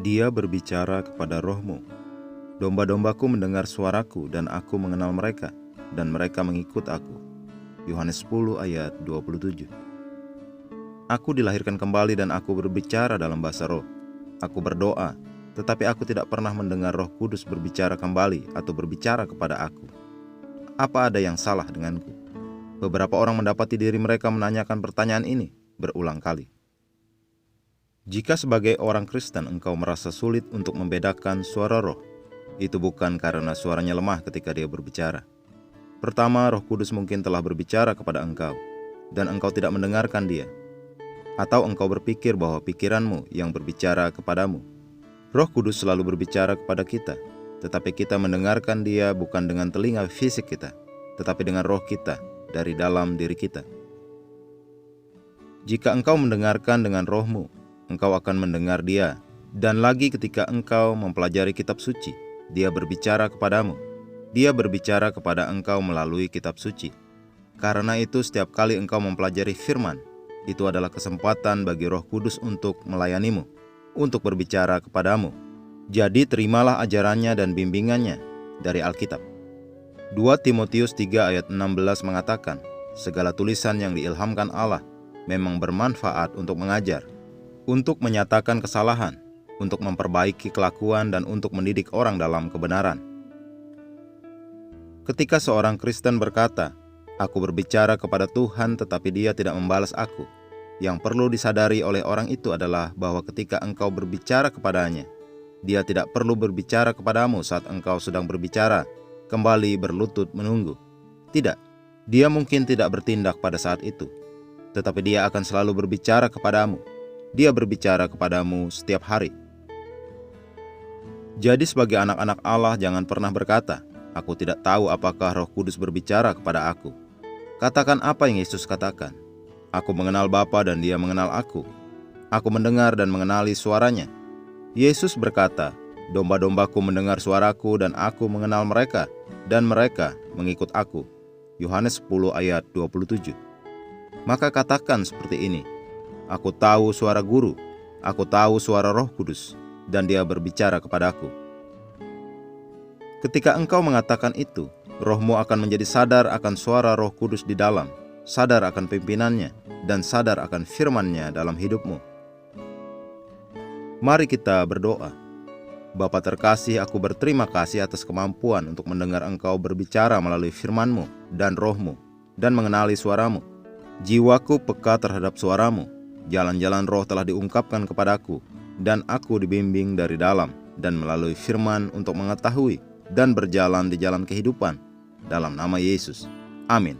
Dia berbicara kepada rohmu. Domba-dombaku mendengar suaraku dan aku mengenal mereka, dan mereka mengikut aku. Yohanes 10 ayat 27. Aku dilahirkan kembali dan aku berbicara dalam bahasa roh. Aku berdoa, tetapi aku tidak pernah mendengar Roh Kudus berbicara kembali atau berbicara kepada aku. Apa ada yang salah denganku? Beberapa orang mendapati diri mereka menanyakan pertanyaan ini berulang kali. Jika sebagai orang Kristen engkau merasa sulit untuk membedakan suara roh, itu bukan karena suaranya lemah ketika dia berbicara. Pertama, Roh Kudus mungkin telah berbicara kepada engkau, dan engkau tidak mendengarkan dia. Atau engkau berpikir bahwa pikiranmu yang berbicara kepadamu. Roh Kudus selalu berbicara kepada kita, tetapi kita mendengarkan dia bukan dengan telinga fisik kita, tetapi dengan roh kita dari dalam diri kita. Jika engkau mendengarkan dengan rohmu, engkau akan mendengar dia. Dan lagi ketika engkau mempelajari kitab suci, dia berbicara kepadamu. Dia berbicara kepada engkau melalui kitab suci. Karena itu setiap kali engkau mempelajari firman, itu adalah kesempatan bagi Roh Kudus untuk melayanimu, untuk berbicara kepadamu. Jadi terimalah ajarannya dan bimbingannya dari Alkitab. 2 Timotius 3 ayat 16 mengatakan, segala tulisan yang diilhamkan Allah memang bermanfaat untuk mengajar, untuk menyatakan kesalahan, untuk memperbaiki kelakuan, dan untuk mendidik orang dalam kebenaran. Ketika seorang Kristen berkata, aku berbicara kepada Tuhan tetapi dia tidak membalas aku, yang perlu disadari oleh orang itu adalah bahwa ketika engkau berbicara kepadanya, dia tidak perlu berbicara kepadamu saat engkau sedang berbicara, kembali berlutut menunggu. Tidak, dia mungkin tidak bertindak pada saat itu, tetapi dia akan selalu berbicara kepadamu. Dia berbicara kepadamu setiap hari. Jadi sebagai anak-anak Allah jangan pernah berkata, aku tidak tahu apakah Roh Kudus berbicara kepada aku. Katakan apa yang Yesus katakan. Aku mengenal Bapa dan dia mengenal aku. Aku mendengar dan mengenali suaranya. Yesus berkata, domba-dombaku mendengar suaraku dan aku mengenal mereka, dan mereka mengikut aku. Yohanes 10 ayat 27. Maka katakan seperti ini, aku tahu suara guru, aku tahu suara Roh Kudus, dan dia berbicara kepadaku. Ketika engkau mengatakan itu, rohmu akan menjadi sadar akan suara Roh Kudus di dalam, sadar akan pimpinannya, dan sadar akan firman-Nya dalam hidupmu. Mari kita berdoa. Bapa terkasih, aku berterima kasih atas kemampuan untuk mendengar Engkau berbicara melalui firman-Mu dan roh-Mu, dan mengenali suaramu. Jiwaku peka terhadap suaramu. Jalan-jalan roh telah diungkapkan kepadaku, dan aku dibimbing dari dalam dan melalui firman untuk mengetahui dan berjalan di jalan kehidupan. Dalam nama Yesus. Amin.